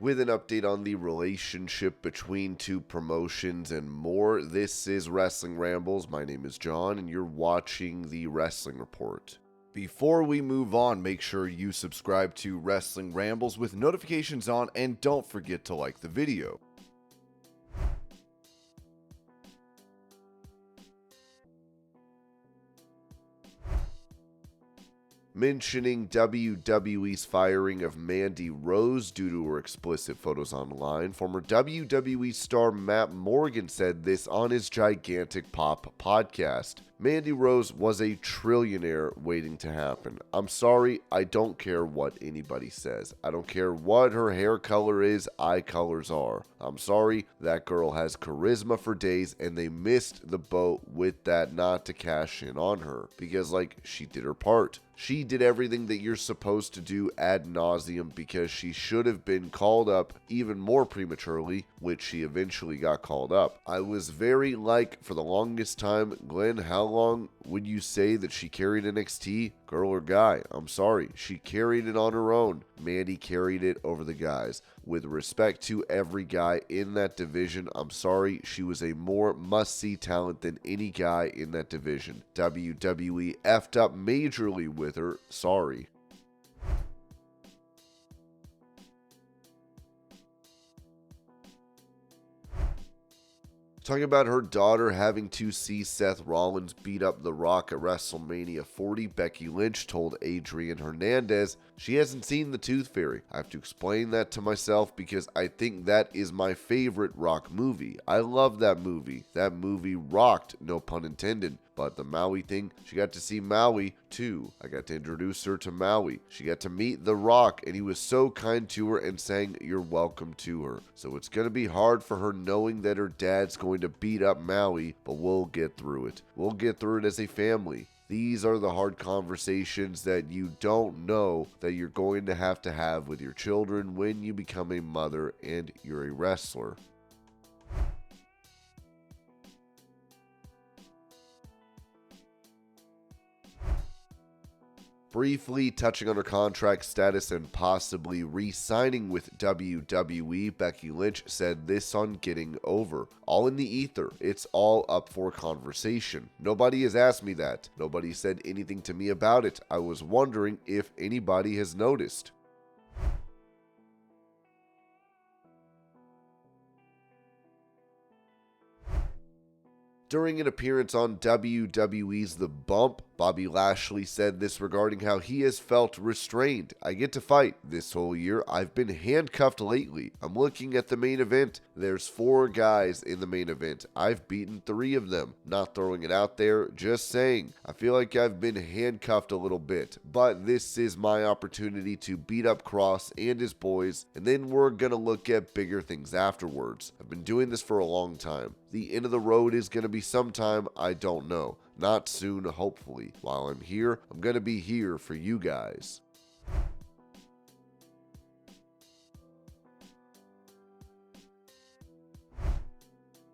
with an update on the relationship between two promotions and more. This is Wrestling Rambles. My name is John, and you're watching the Wrestling Report. Before we move on, make sure you subscribe to Wrestling Rambles with notifications on, and don't forget to like the video. Mentioning WWE's firing of Mandy Rose due to her explicit photos online, former WWE star Matt Morgan said this on his Gigantic Pop podcast. Mandy Rose was a trillionaire waiting to happen. I'm sorry, I don't care what anybody says. I don't care what her hair color is, eye colors are. I'm sorry, that girl has charisma for days, and they missed the boat with that not to cash in on her. Because, she did her part. She did everything that you're supposed to do ad nauseum because she should have been called up even more prematurely, which she eventually got called up. I was very for the longest time, Glenn, how long would you say that she carried NXT? Girl or guy? I'm sorry. She carried it on her own. Mandy carried it over the guys. With respect to every guy in that division, I'm sorry, she was a more must-see talent than any guy in that division. WWE effed up majorly with her. Sorry. Talking about her daughter having to see Seth Rollins beat up The Rock at WrestleMania 40, Becky Lynch told Adrian Hernandez she hasn't seen The Tooth Fairy. I have to explain that to myself because I think that is my favorite Rock movie. I love that movie. That movie rocked, no pun intended. But the Maui thing, she got to see Maui too. I got to introduce her to Maui. She got to meet The Rock, and he was so kind to her and saying, "You're welcome" to her. So it's going to be hard for her knowing that her dad's going to beat up Maui, but we'll get through it. We'll get through it as a family. These are the hard conversations that you don't know that you're going to have with your children when you become a mother and you're a wrestler. Briefly touching on her contract status and possibly re-signing with WWE, Becky Lynch said this on Getting Over. All in the ether. It's all up for conversation. Nobody has asked me that. Nobody said anything to me about it. I was wondering if anybody has noticed. During an appearance on WWE's The Bump, Bobby Lashley said this regarding how he has felt restrained. I get to fight. This whole year, I've been handcuffed lately. I'm looking at the main event. There's 4 guys in the main event. I've beaten 3 of them. Not throwing it out there, just saying. I feel like I've been handcuffed a little bit, but this is my opportunity to beat up Cross and his boys, and then we're gonna look at bigger things afterwards. I've been doing this for a long time. The end of the road is gonna be sometime, I don't know. Not soon, hopefully. While I'm here, I'm going to be here for you guys.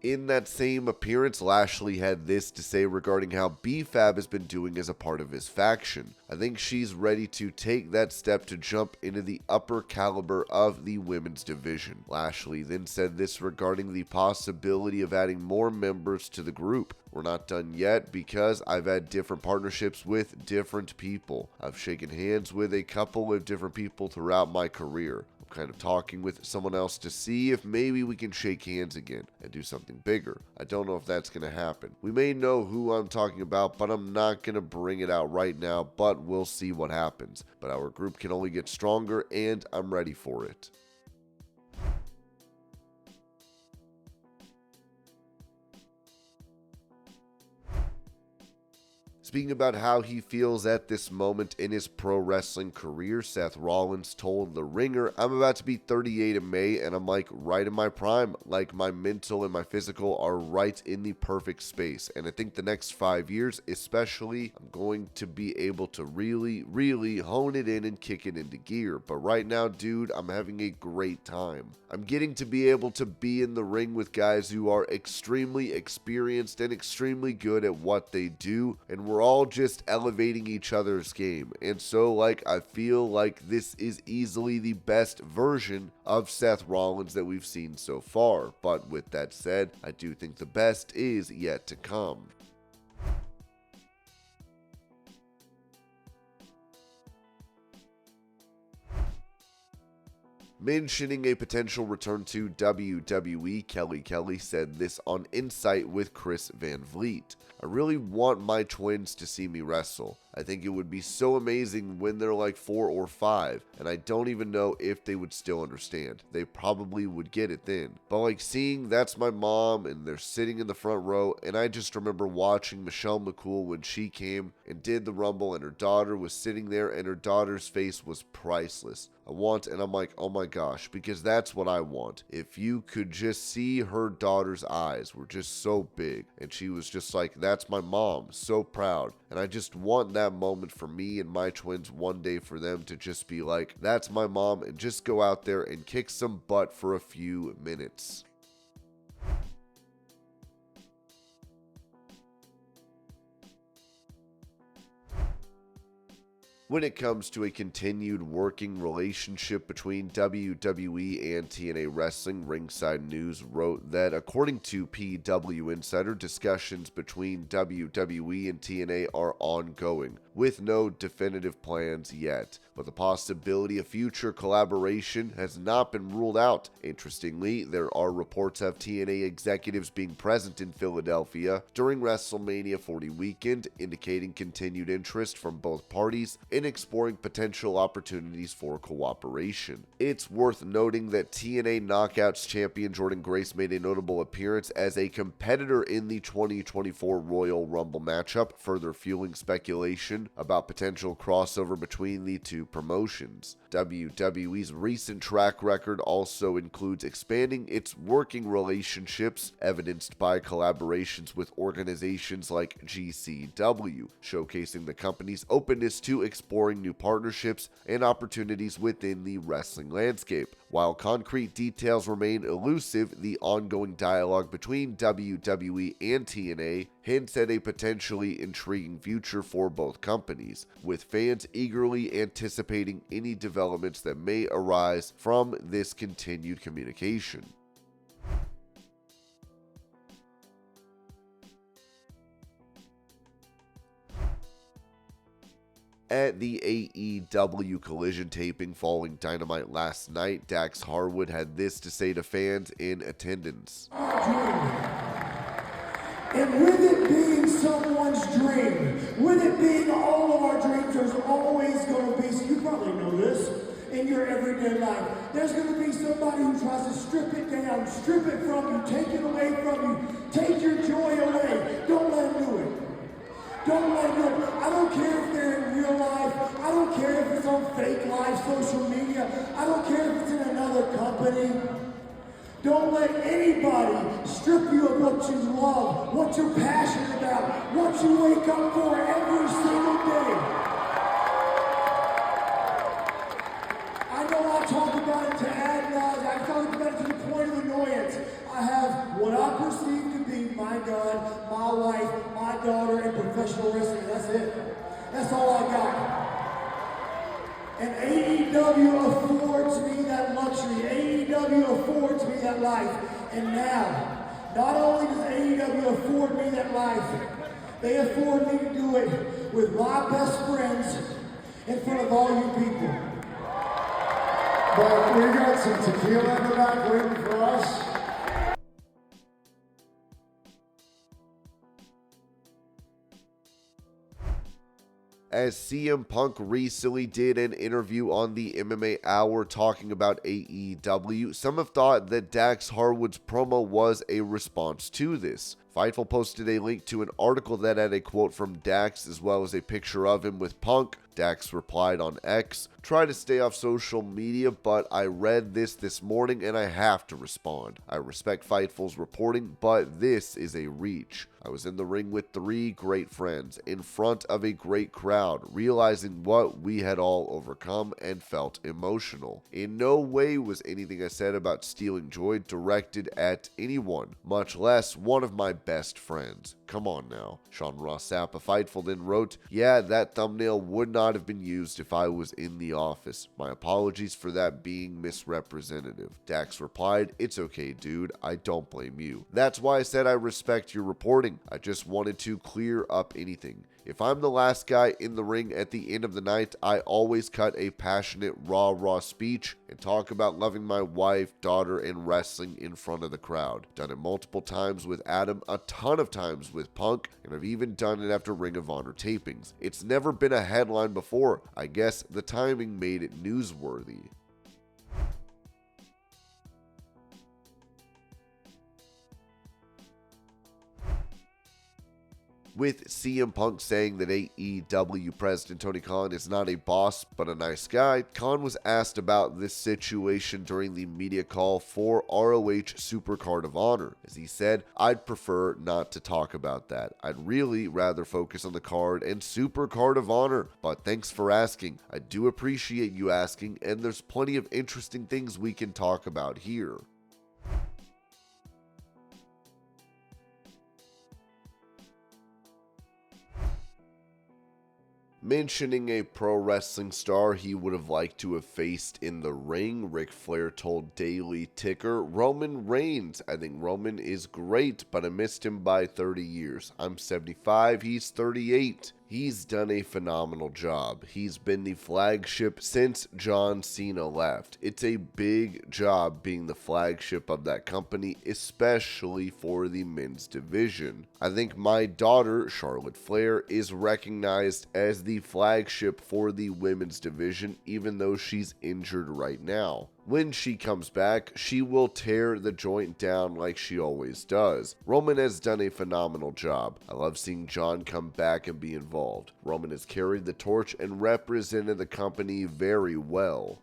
In that same appearance, Lashley had this to say regarding how B-Fab has been doing as a part of his faction. I think she's ready to take that step to jump into the upper caliber of the women's division. Lashley then said this regarding the possibility of adding more members to the group. We're not done yet because I've had different partnerships with different people. I've shaken hands with a couple of different people throughout my career. I'm kind of talking with someone else to see if maybe we can shake hands again and do something bigger. I don't know if that's going to happen. We may know who I'm talking about, but I'm not going to bring it out right now, but we'll see what happens. But our group can only get stronger, and I'm ready for it. Speaking about how he feels at this moment in his pro wrestling career, Seth Rollins told The Ringer, "I'm about to be 38 in May, and I'm right in my prime. My mental and my physical are right in the perfect space. And I think the next 5 years, especially, I'm going to be able to really hone it in and kick it into gear. But right now, dude, I'm having a great time. I'm getting to be able to be in the ring with guys who are extremely experienced and extremely good at what they do, and we're They're all just elevating each other's game. And so, like, I feel like this is easily the best version of Seth Rollins that we've seen so far. But with that said, I do think the best is yet to come. Mentioning a potential return to WWE, Kelly said this on Insight with Chris Van Vliet. I really want my twins to see me wrestle. I think it would be so amazing when they're like 4 or 5, and I don't even know if they would still understand. They probably would get it then. But like seeing that's my mom and they're sitting in the front row, and I just remember watching Michelle McCool when she came and did the Rumble and her daughter was sitting there and her daughter's face was priceless. And I'm like, oh my gosh, because that's what I want. If you could just see her daughter's eyes were just so big, and she was just like, that's my mom, so proud. And I just want that moment for me and my twins one day for them to just be like, that's my mom, and just go out there and kick some butt for a few minutes. When it comes to a continued working relationship between WWE and TNA Wrestling, Ringside News wrote that according to PW Insider, discussions between WWE and TNA are ongoing, with no definitive plans yet, but the possibility of future collaboration has not been ruled out. Interestingly, there are reports of TNA executives being present in Philadelphia during WrestleMania 40 weekend, indicating continued interest from both parties in exploring potential opportunities for cooperation. It's worth noting that TNA Knockouts champion Jordynne Grace made a notable appearance as a competitor in the 2024 Royal Rumble matchup, further fueling speculation about potential crossover between the two promotions. WWE's recent track record also includes expanding its working relationships, evidenced by collaborations with organizations like GCW, showcasing the company's openness to exploring new partnerships and opportunities within the wrestling landscape. While concrete details remain elusive, the ongoing dialogue between WWE and TNA hints at a potentially intriguing future for both companies, with fans eagerly anticipating any developments that may arise from this continued communication. At the AEW Collision taping following Dynamite last night, Dax Harwood had this to say to fans in attendance. And with it being someone's dream, with it being all of our dreams, there's always going to be, so you probably know this, in your everyday life, there's going to be somebody who tries to strip it down, strip it from you, take it away from you, take your joy away. Don't let them do it. Don't let them do it. I don't care if they're in real life. I don't care if it's on fake life, social media. I don't care if it's in another company. Don't let anybody strip you of what you love, what you're passionate about, what you wake up for every single day. I know I talk about it to ad nauseam. I talk about it to the point of annoyance. I have what I perceive to be my God, my wife, my daughter, and professional wrestling. That's it. That's all I got. And AEW affords me that luxury. AEW affords me that life. And now, not only does AEW afford me that life, they afford me to do it with my best friends in front of all you people. But we got some tequila in the back waiting for us. As CM Punk recently did an interview on the MMA Hour talking about AEW, some have thought that Dax Harwood's promo was a response to this. Fightful posted a link to an article that had a quote from Dax as well as a picture of him with Punk. Dax replied on X, "Try to stay off social media, but I read this morning and I have to respond. I respect Fightful's reporting, but this is a reach. I was in the ring with 3 great friends, in front of a great crowd, realizing what we had all overcome and felt emotional. In no way was anything I said about stealing joy directed at anyone, much less one of my best friends. Come on now. Sean Ross Sapp of Fightful then wrote, "Yeah, that thumbnail would not have been used if I was in the office. My apologies for that being misrepresentative." Dax replied, "It's okay, dude. I don't blame you. That's why I said I respect your reporting. I just wanted to clear up anything. If I'm the last guy in the ring at the end of the night, I always cut a passionate, raw speech and talk about loving my wife, daughter, and wrestling in front of the crowd. Done it multiple times with Adam, a ton of times with Punk, and I've even done it after Ring of Honor tapings. It's never been a headline before. I guess the timing made it newsworthy." With CM Punk saying that AEW President Tony Khan is not a boss but a nice guy, Khan was asked about this situation during the media call for ROH Supercard of Honor. As he said, "I'd prefer not to talk about that. I'd really rather focus on the card and Supercard of Honor, but thanks for asking. I do appreciate you asking, and there's plenty of interesting things we can talk about here." Mentioning a pro wrestling star he would have liked to have faced in the ring, Ric Flair told Daily Ticker, "Roman Reigns. I think Roman is great, but I missed him by 30 years. I'm 75, he's 38. He's done a phenomenal job. He's been the flagship since John Cena left. It's a big job being the flagship of that company, especially for the men's division. I think my daughter, Charlotte Flair, is recognized as the flagship for the women's division, even though she's injured right now. When she comes back, she will tear the joint down like she always does. Roman has done a phenomenal job. I love seeing John come back and be involved. Roman has carried the torch and represented the company very well."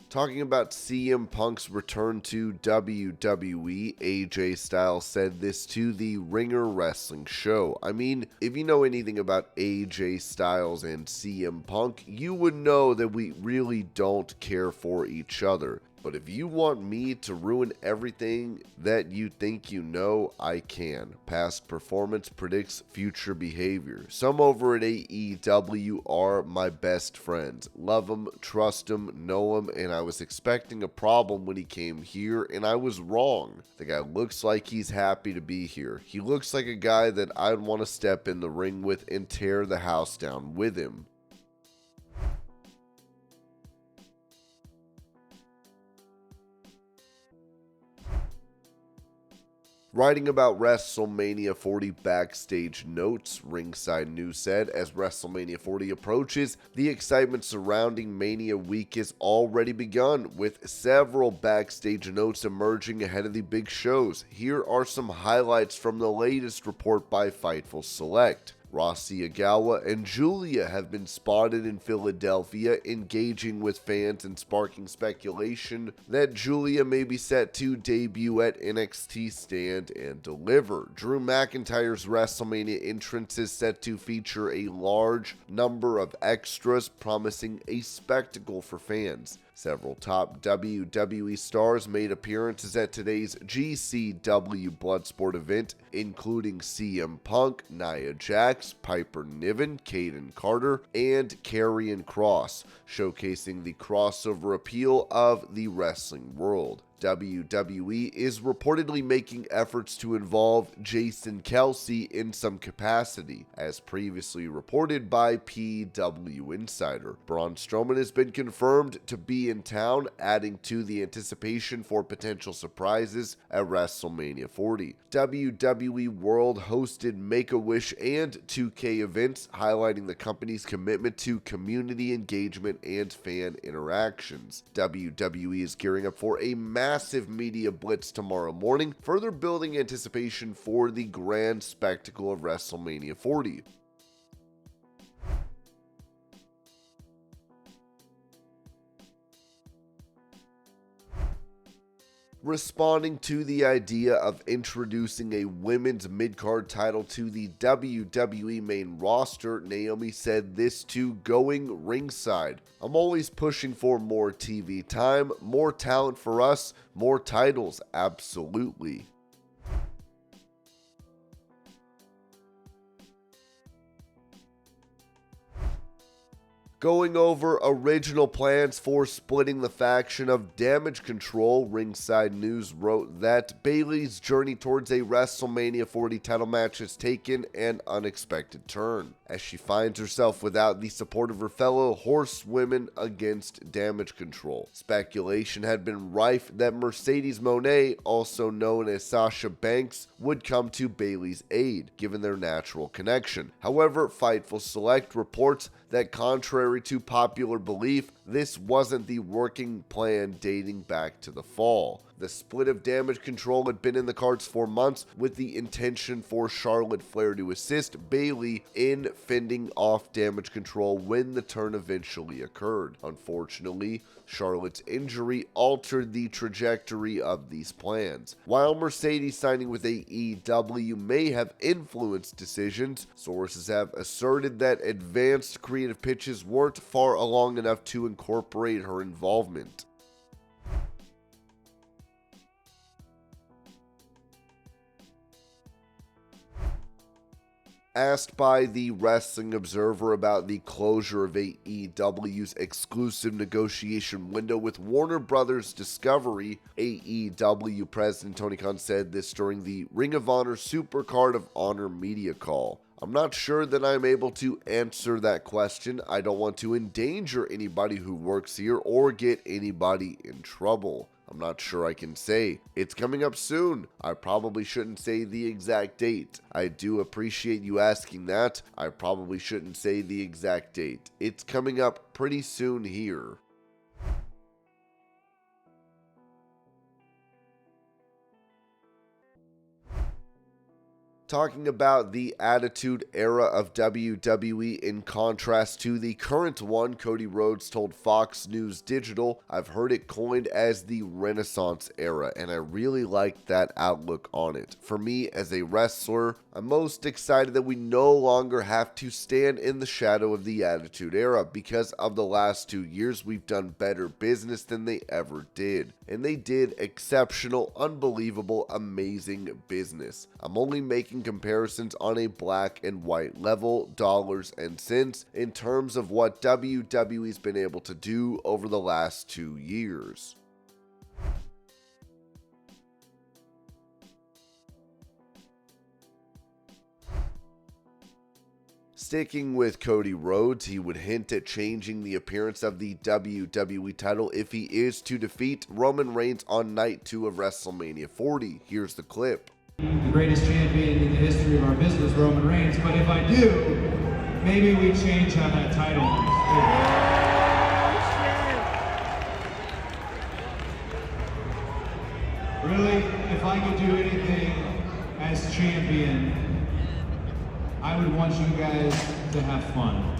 Talking about CM Punk's return to WWE, AJ Styles said this to the Ringer Wrestling Show. I mean, if you know anything about AJ Styles and CM Punk, you would know that we really don't care for each other. But if you want me to ruin everything that you think you know, I can. Past performance predicts future behavior. Some over at AEW are my best friends. Love them, trust them, know them, and I was expecting a problem when he came here, and I was wrong. The guy looks like he's happy to be here. He looks like a guy that I'd want to step in the ring with and tear the house down with him. Writing about WrestleMania 40 backstage notes, Ringside News said, as WrestleMania 40 approaches, the excitement surrounding Mania Week has already begun, with several backstage notes emerging ahead of the big shows. Here are some highlights from the latest report by Fightful Select. Rossy Ogawa and Julia have been spotted in Philadelphia engaging with fans and sparking speculation that Julia may be set to debut at NXT Stand and Deliver. Drew McIntyre's WrestleMania entrance is set to feature a large number of extras, promising a spectacle for fans. Several top WWE stars made appearances at today's GCW Bloodsport event, including CM Punk, Nia Jax, Piper Niven, Caden Carter, and Karrion Kross, showcasing the crossover appeal of the wrestling world. WWE is reportedly making efforts to involve Jason Kelsey in some capacity, as previously reported by PW Insider. Braun Strowman has been confirmed to be in town, adding to the anticipation for potential surprises at WrestleMania 40. WWE World hosted Make-A-Wish and 2K events, highlighting the company's commitment to community engagement and fan interactions. WWE is gearing up for a massive media blitz tomorrow morning, further building anticipation for the grand spectacle of WrestleMania 40. Responding to the idea of introducing a women's midcard title to the WWE main roster, Naomi said this to Going Ringside. "I'm always pushing for more TV time, more talent for us, more titles, absolutely." Going over original plans for splitting the faction of Damage CTRL, Ringside News wrote that Bayley's journey towards a WrestleMania 40 title match has taken an unexpected turn, as she finds herself without the support of her fellow horsewomen against Damage CTRL. Speculation had been rife that Mercedes Moné, also known as Sasha Banks, would come to Bayley's aid, given their natural connection. However, Fightful Select reports that contrary to popular belief, this wasn't the working plan dating back to the fall. The split of Damage CTRL had been in the cards for months, with the intention for Charlotte Flair to assist Bayley in fending off Damage CTRL when the turn eventually occurred. Unfortunately, Charlotte's injury altered the trajectory of these plans. While Mercedes signing with AEW may have influenced decisions, sources have asserted that advanced creative pitches weren't far along enough to incorporate her involvement. Asked by the Wrestling Observer about the closure of AEW's exclusive negotiation window with Warner Bros. Discovery, AEW President Tony Khan said this during the Ring of Honor Supercard of Honor media call. "I'm not sure that I'm able to answer that question. I don't want to endanger anybody who works here or get anybody in trouble. I'm not sure I can say. It's coming up soon. I probably shouldn't say the exact date. I do appreciate you asking that. I probably shouldn't say the exact date. It's coming up pretty soon here." Talking about the Attitude Era of WWE in contrast to the current one, Cody Rhodes told Fox News Digital, "I've heard it coined as the Renaissance Era, and I really like that outlook on it. For me, as a wrestler, I'm most excited that we no longer have to stand in the shadow of the Attitude Era. Because of the last 2 years, we've done better business than they ever did. And they did exceptional, unbelievable, amazing business. I'm only making comparisons on a black and white level, dollars and cents, in terms of what WWE's been able to do over the last 2 years." Sticking with Cody Rhodes, he would hint at changing the appearance of the WWE title if he is to defeat Roman Reigns on Night 2 of WrestleMania 40. Here's the clip. "The greatest champion in the history of our business, Roman Reigns, but if I do, maybe we change how that title is." Really, if I could do anything as champion, I would want you guys to have fun.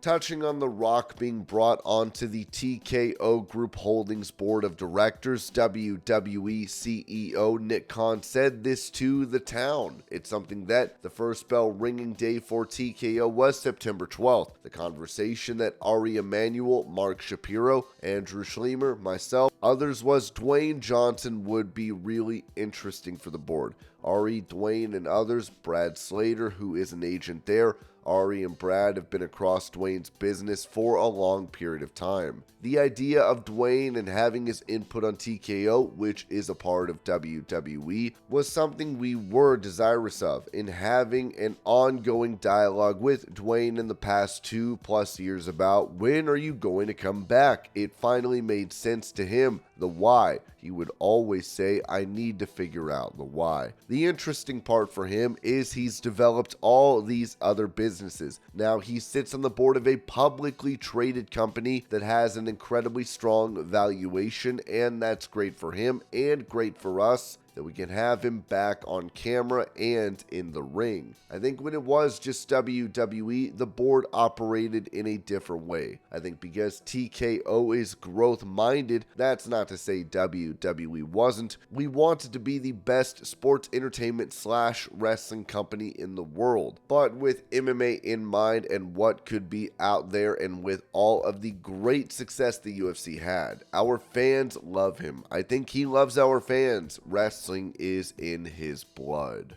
Touching on The Rock being brought onto the TKO Group Holdings Board of Directors, WWE CEO Nick Khan said this to The Town. "It's something that the first bell ringing day for TKO was September 12th. The conversation that Ari Emanuel, Mark Shapiro, Andrew Schlemer, myself, others was Dwayne Johnson would be really interesting for the board. Ari, Dwayne, and others, Brad Slater, who is an agent there. Ari and Brad have been across Dwayne's business for a long period of time. The idea of Dwayne and having his input on TKO, which is a part of WWE, was something we were desirous of, in having an ongoing dialogue with Dwayne in the past 2+ years about when are you going to come back. It finally made sense to him, the why. He would always say, I need to figure out the why. The interesting part for him is he's developed all these other businesses. Now he sits on the board of a publicly traded company that has an incredibly strong valuation, and that's great for him and great for us. that we can have him back on camera and in the ring. I think when it was just WWE, the board operated in a different way. I think because TKO is growth-minded, that's not to say WWE wasn't. We wanted to be the best sports entertainment / wrestling company in the world. But with MMA in mind and what could be out there, and with all of the great success the UFC had, our fans love him. I think he loves our fans. Wrestling is in his blood.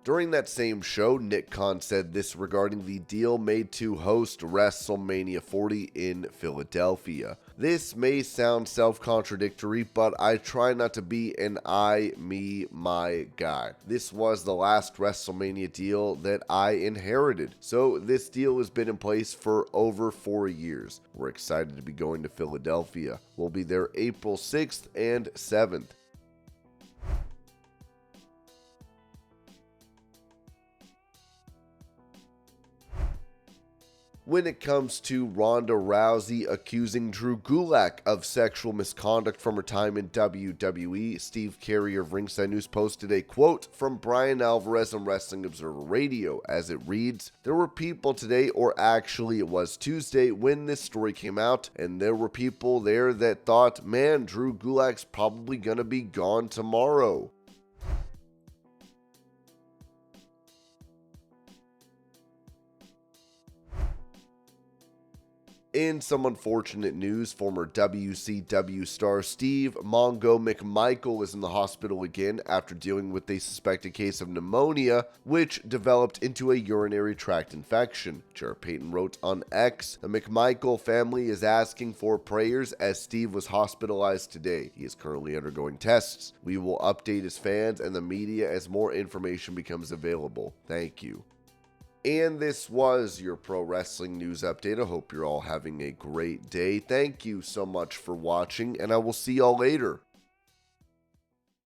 During that same show, Nick Khan said this regarding the deal made to host WrestleMania 40 in Philadelphia. This may sound self-contradictory, but I try not to be an I, me, my guy. This was the last WrestleMania deal that I inherited, so this deal has been in place for over 4 years. We're excited to be going to Philadelphia. We'll be there April 6th and 7th. When it comes to Ronda Rousey accusing Drew Gulak of sexual misconduct from her time in WWE, Steve Carey of Ringside News posted a quote from Brian Alvarez on Wrestling Observer Radio, as it reads, "There were people today, or actually it was Tuesday when this story came out, and there were people there that thought, man, Drew Gulak's probably gonna be gone tomorrow." In some unfortunate news, former WCW star Steve Mongo McMichael is in the hospital again after dealing with a suspected case of pneumonia, which developed into a urinary tract infection. Jared Payton wrote on X, "The McMichael family is asking for prayers as Steve was hospitalized today. He is currently undergoing tests. We will update his fans and the media as more information becomes available. Thank you." And this was your pro wrestling news update. I hope you're all having a great day. Thank you so much for watching, and I will see y'all later.